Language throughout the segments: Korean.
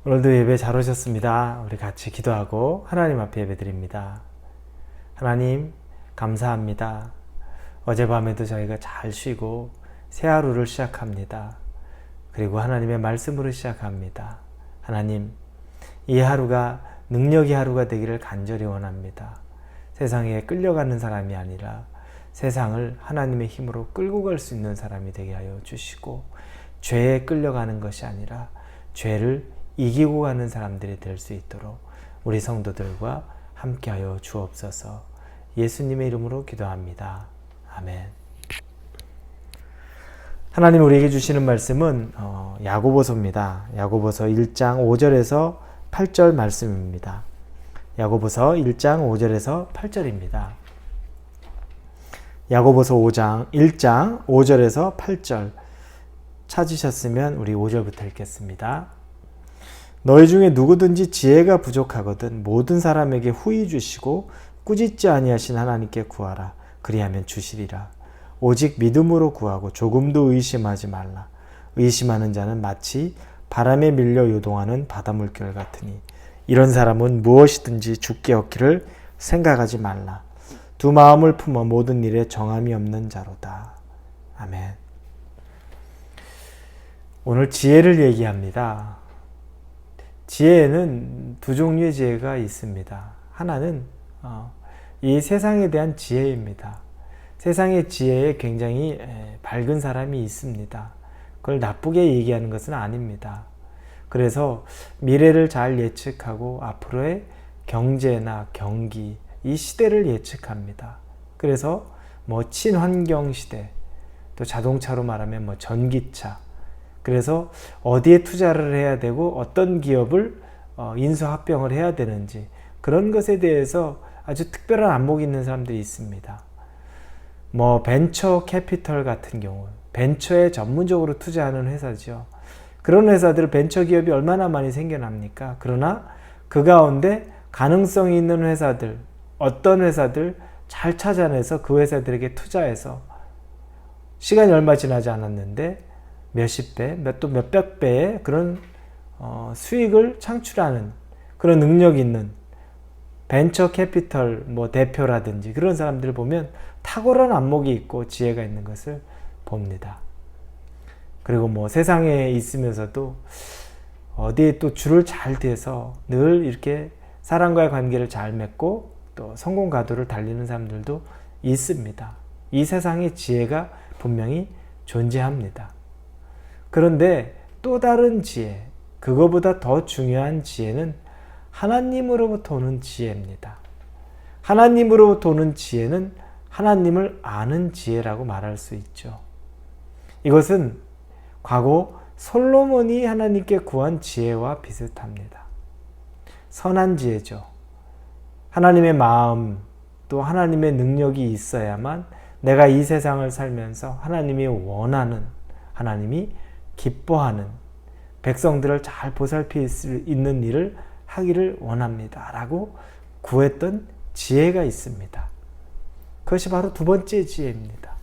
오늘도 예배 잘 오셨습니다. 우리 같이 기도하고 하나님 앞에 예배드립니다. 하나님 감사합니다. 어젯밤에도 저희가 잘 쉬고 새 하루를 시작합니다. 그리고 하나님의 말씀으로 시작합니다. 하나님, 이 하루가 능력의 하루가 되기를 간절히 원합니다. 세상에 끌려가는 사람이 아니라 세상을 하나님의 힘으로 끌고 갈 수 있는 사람이 되게 하여 주시고, 죄에 끌려가는 것이 아니라 죄를 이기고 가는 사람들이 될 수 있도록 우리 성도들과 함께하여 주옵소서. 예수님의 이름으로 기도합니다. 아멘. 하나님 우리에게 주시는 말씀은 야고보서입니다. 야고보서 1장 5절에서 8절 말씀입니다. 야고보서 1장 5절에서 8절입니다. 야고보서 1장 5절에서 8절 찾으셨으면 우리 5절부터 읽겠습니다. 너희 중에 누구든지 지혜가 부족하거든 모든 사람에게 후히 주시고 꾸짖지 아니하신 하나님께 구하라. 그리하면 주시리라. 오직 믿음으로 구하고 조금도 의심하지 말라. 의심하는 자는 마치 바람에 밀려 요동하는 바닷물결 같으니 이런 사람은 무엇이든지 주께 얻기를 생각하지 말라. 두 마음을 품어 모든 일에 정함이 없는 자로다. 아멘. 오늘 지혜를 얘기합니다. 지혜에는 두 종류의 지혜가 있습니다. 하나는 이 세상에 대한 지혜입니다. 세상의 지혜에 굉장히 밝은 사람이 있습니다. 그걸 나쁘게 얘기하는 것은 아닙니다. 그래서 미래를 잘 예측하고 앞으로의 경제나 경기, 이 시대를 예측합니다. 그래서 친환경 시대, 또 자동차로 말하면 전기차, 그래서 어디에 투자를 해야 되고 어떤 기업을 인수합병을 해야 되는지 그런 것에 대해서 아주 특별한 안목이 있는 사람들이 있습니다. 벤처 캐피털 같은 경우, 벤처에 전문적으로 투자하는 회사죠. 그런 회사들, 벤처 기업이 얼마나 많이 생겨납니까? 그러나 그 가운데 가능성이 있는 회사들, 어떤 회사들 잘 찾아내서 그 회사들에게 투자해서 시간이 얼마 지나지 않았는데 몇십 배, 또 몇백 배의 그런 수익을 창출하는 그런 능력이 있는 벤처 캐피털 대표라든지 그런 사람들을 보면 탁월한 안목이 있고 지혜가 있는 것을 봅니다. 그리고 세상에 있으면서도 어디에 또 줄을 잘 대서 늘 이렇게 사람과의 관계를 잘 맺고 또 성공 가도를 달리는 사람들도 있습니다. 이 세상에 지혜가 분명히 존재합니다. 그런데 또 다른 지혜, 그거보다 더 중요한 지혜는 하나님으로부터 오는 지혜입니다. 하나님으로부터 오는 지혜는 하나님을 아는 지혜라고 말할 수 있죠. 이것은 과거 솔로몬이 하나님께 구한 지혜와 비슷합니다. 선한 지혜죠. 하나님의 마음, 또 하나님의 능력이 있어야만 내가 이 세상을 살면서 하나님이 원하는, 하나님이 기뻐하는 백성들을 잘 보살필 수 있는 일을 하기를 원합니다. 라고 구했던 지혜가 있습니다. 그것이 바로 두 번째 지혜입니다.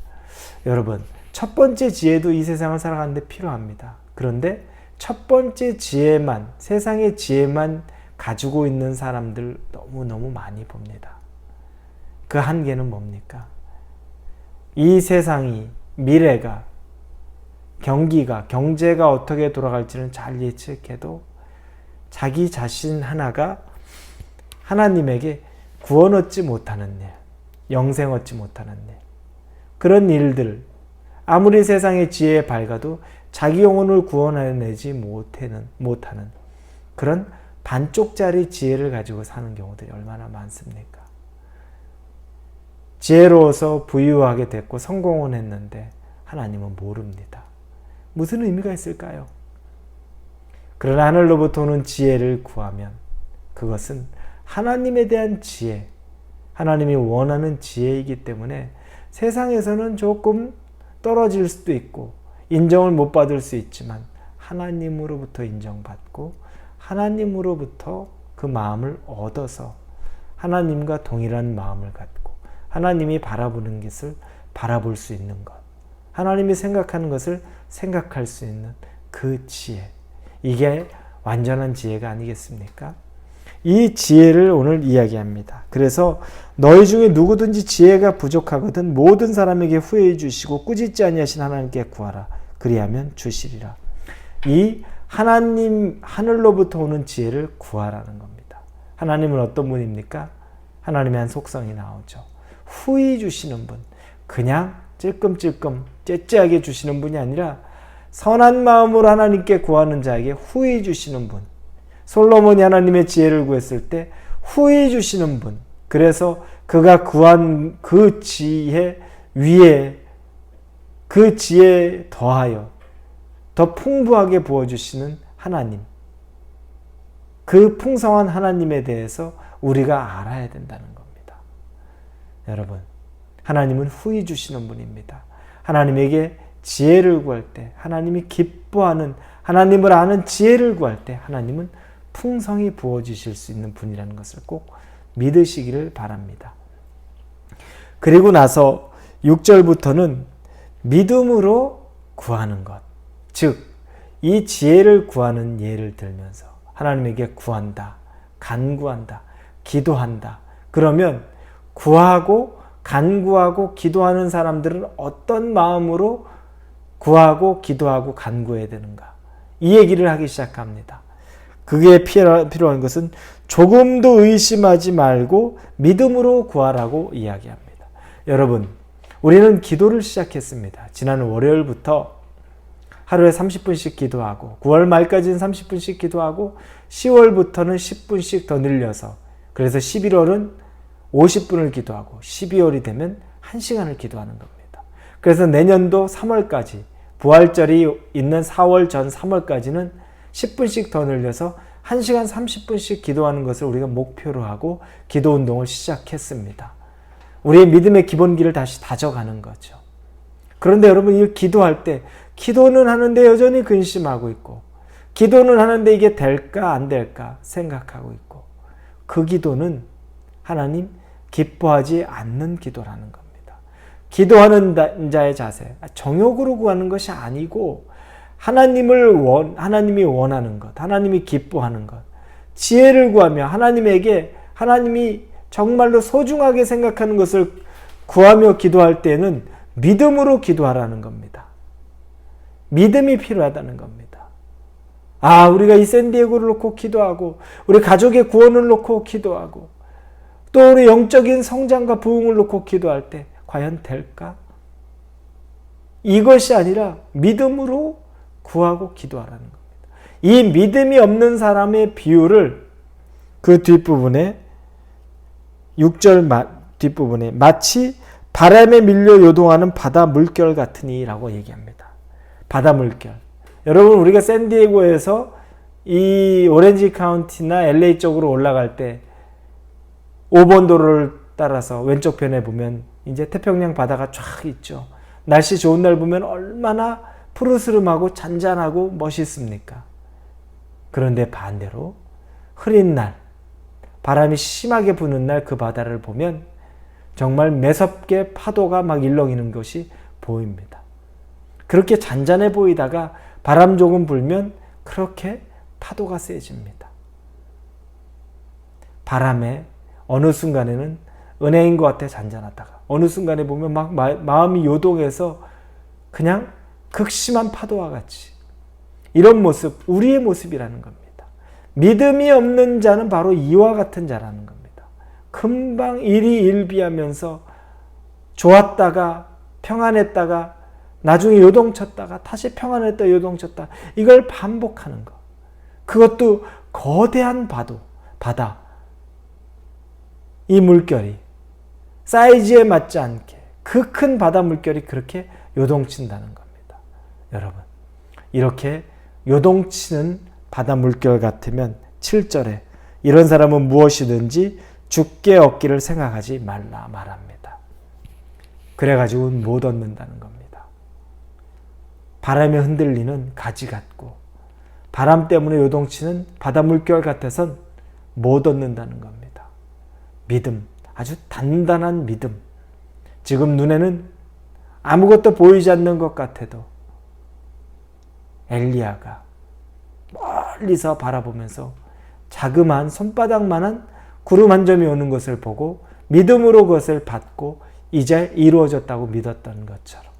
여러분, 첫 번째 지혜도 이 세상을 살아가는데 필요합니다. 그런데 첫 번째 지혜만, 세상의 지혜만 가지고 있는 사람들 너무너무 많이 봅니다. 그 한계는 뭡니까? 이 세상이, 미래가, 경기가, 경제가 어떻게 돌아갈지는 잘 예측해도 자기 자신 하나가 하나님에게 구원 얻지 못하는 일, 영생 얻지 못하는 일, 그런 일들, 아무리 세상의 지혜에 밝아도 자기 영혼을 구원해내지 못하는 그런 반쪽짜리 지혜를 가지고 사는 경우들이 얼마나 많습니까? 지혜로워서 부유하게 됐고 성공은 했는데 하나님은 모릅니다. 무슨 의미가 있을까요? 그러나 하늘로부터 오는 지혜를 구하면 그것은 하나님에 대한 지혜, 하나님이 원하는 지혜이기 때문에 세상에서는 조금 떨어질 수도 있고 인정을 못 받을 수 있지만 하나님으로부터 인정받고 하나님으로부터 그 마음을 얻어서 하나님과 동일한 마음을 갖고 하나님이 바라보는 것을 바라볼 수 있는 것, 하나님이 생각하는 것을 생각할 수 있는 그 지혜, 이게 완전한 지혜가 아니겠습니까? 이 지혜를 오늘 이야기합니다. 그래서 너희 중에 누구든지 지혜가 부족하거든 모든 사람에게 후회해 주시고 꾸짖지 아니하신 하나님께 구하라. 그리하면 주시리라. 이 하나님 하늘로부터 오는 지혜를 구하라는 겁니다. 하나님은 어떤 분입니까? 하나님의 한 속성이 나오죠. 후히 주시는 분. 그냥 찔끔찔끔 째째하게 주시는 분이 아니라 선한 마음으로 하나님께 구하는 자에게 후히 주시는 분. 솔로몬이 하나님의 지혜를 구했을 때 후히 주시는 분. 그래서 그가 구한 그 지혜 위에 그 지혜에 더하여 더 풍부하게 부어주시는 하나님. 그 풍성한 하나님에 대해서 우리가 알아야 된다는 겁니다. 여러분, 하나님은 후히 주시는 분입니다. 하나님에게 지혜를 구할 때, 하나님이 기뻐하는, 하나님을 아는 지혜를 구할 때 하나님은 풍성히 부어주실 수 있는 분이라는 것을 꼭 믿으시기를 바랍니다. 그리고 나서 6절부터는 믿음으로 구하는 것, 즉 이 지혜를 구하는 예를 들면서 하나님에게 구한다, 간구한다, 기도한다. 그러면 구하고 간구하고 기도하는 사람들은 어떤 마음으로 구하고 기도하고 간구해야 되는가? 이 얘기를 하기 시작합니다. 그게 필요한 것은 조금도 의심하지 말고 믿음으로 구하라고 이야기합니다. 여러분, 우리는 기도를 시작했습니다. 지난 월요일부터 하루에 30분씩 기도하고 9월 말까지는 30분씩 기도하고 10월부터는 10분씩 더 늘려서 그래서 11월은 50분을 기도하고 12월이 되면 1시간을 기도하는 겁니다. 그래서 내년도 3월까지 부활절이 있는 4월 전 3월까지는 10분씩 더 늘려서 1시간 30분씩 기도하는 것을 우리가 목표로 하고 기도 운동을 시작했습니다. 우리의 믿음의 기본기를 다시 다져가는 거죠. 그런데 여러분, 이 기도할 때 기도는 하는데 여전히 근심하고 있고 기도는 하는데 이게 될까 안 될까 생각하고 있고 그 기도는 하나님 기뻐하지 않는 기도라는 겁니다. 기도하는 자의 자세, 정욕으로 구하는 것이 아니고 하나님이 원하는 것, 하나님이 기뻐하는 것, 지혜를 구하며 하나님이 정말로 소중하게 생각하는 것을 구하며 기도할 때는 믿음으로 기도하라는 겁니다. 믿음이 필요하다는 겁니다. 우리가 이 샌디에고를 놓고 기도하고 우리 가족의 구원을 놓고 기도하고 또 우리 영적인 성장과 부흥을 놓고 기도할 때 과연 될까? 이것이 아니라 믿음으로 구하고 기도하라는 겁니다. 이 믿음이 없는 사람의 비유를 그 뒷부분에 6절 뒷부분에 마치 바람에 밀려 요동하는 바다 물결 같으니 라고 얘기합니다. 바다 물결. 여러분, 우리가 샌디에고에서 이 오렌지 카운티나 LA 쪽으로 올라갈 때 5번 도로를 따라서 왼쪽 편에 보면 이제 태평양 바다가 쫙 있죠. 날씨 좋은 날 보면 얼마나 푸르스름하고 잔잔하고 멋있습니까? 그런데 반대로 흐린 날, 바람이 심하게 부는 날 그 바다를 보면 정말 매섭게 파도가 막 일렁이는 것이 보입니다. 그렇게 잔잔해 보이다가 바람 조금 불면 그렇게 파도가 세집니다. 바람에 어느 순간에는 은혜인 것 같아 잔잔하다가 어느 순간에 보면 막 마음이 요동해서 그냥 극심한 파도와 같이 이런 모습, 우리의 모습이라는 겁니다. 믿음이 없는 자는 바로 이와 같은 자라는 겁니다. 금방 일희일비하면서 좋았다가 평안했다가 나중에 요동쳤다가 다시 평안했다 요동쳤다 이걸 반복하는 것. 그것도 거대한 바다. 이 물결이 사이즈에 맞지 않게 그 큰 바다 물결이 그렇게 요동친다는 겁니다. 여러분, 이렇게 요동치는 바다 물결 같으면 7절에 이런 사람은 무엇이든지 주께 얻기를 생각하지 말라 말합니다. 그래가지고는 못 얻는다는 겁니다. 바람에 흔들리는 가지 같고 바람 때문에 요동치는 바다 물결 같아선 못 얻는다는 겁니다. 믿음, 아주 단단한 믿음. 지금 눈에는 아무것도 보이지 않는 것 같아도 엘리야가 멀리서 바라보면서 자그마한 손바닥만한 구름 한 점이 오는 것을 보고 믿음으로 그것을 받고 이제 이루어졌다고 믿었던 것처럼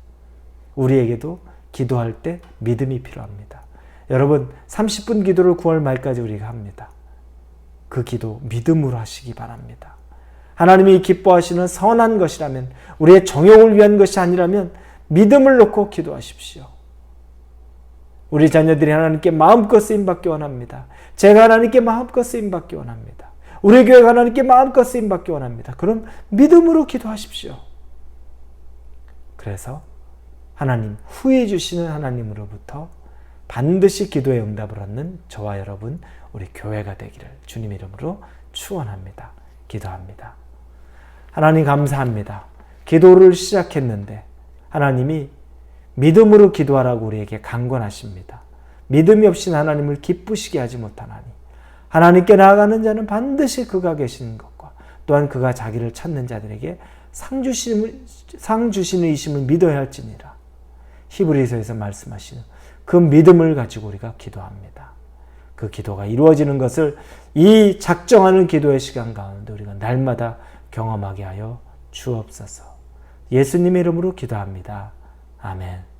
우리에게도 기도할 때 믿음이 필요합니다. 여러분 30분 기도를 9월 말까지 우리가 합니다. 그 기도 믿음으로 하시기 바랍니다. 하나님이 기뻐하시는 선한 것이라면, 우리의 정욕을 위한 것이 아니라면 믿음을 놓고 기도하십시오. 우리 자녀들이 하나님께 마음껏 쓰임받기 원합니다. 제가 하나님께 마음껏 쓰임받기 원합니다. 우리 교회가 하나님께 마음껏 쓰임받기 원합니다. 그럼 믿음으로 기도하십시오. 그래서 하나님, 후회 주시는 하나님으로부터 반드시 기도의 응답을 얻는 저와 여러분, 우리 교회가 되기를 주님 이름으로 축원합니다. 기도합니다. 하나님 감사합니다. 기도를 시작했는데 하나님이 믿음으로 기도하라고 우리에게 강권하십니다. 믿음이 없인 하나님을 기쁘시게 하지 못하나니 하나님께 나아가는 자는 반드시 그가 계시는 것과 또한 그가 자기를 찾는 자들에게 상 주시는 이심을 믿어야 할지니라. 히브리서에서 말씀하시는 그 믿음을 가지고 우리가 기도합니다. 그 기도가 이루어지는 것을 이 작정하는 기도의 시간 가운데 우리가 날마다 경험하게 하여 주옵소서. 예수님의 이름으로 기도합니다. 아멘.